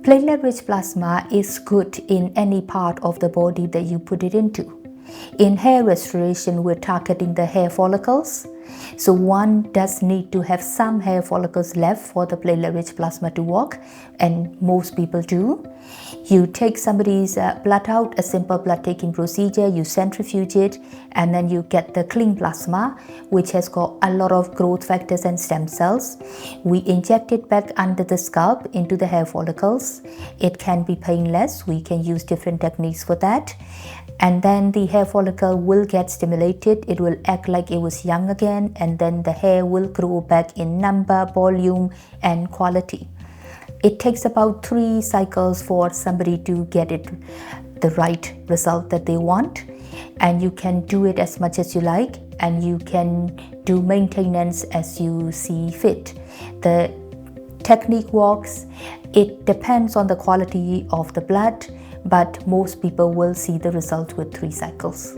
Platelet-rich plasma is good in any part of the body that you put it into. In hair restoration, we're targeting the hair follicles. So one does need to have some hair follicles left for the platelet-rich plasma to work, and most people do. You take somebody's blood out, a simple blood taking procedure, you centrifuge it, and then you get the clean plasma, which has got a lot of growth factors and stem cells. We inject it back under the scalp into the hair follicles. It can be painless. We can use different techniques for that. And then the hair follicle will get stimulated. It will act like it was young again, and then the hair will grow back in number, volume, and quality. It takes about 3 cycles for somebody to get it the right result that they want, and you can do it as much as you like, and you can do maintenance as you see fit. The technique works. It depends on the quality of the blood, but most people will see the result with 3 cycles.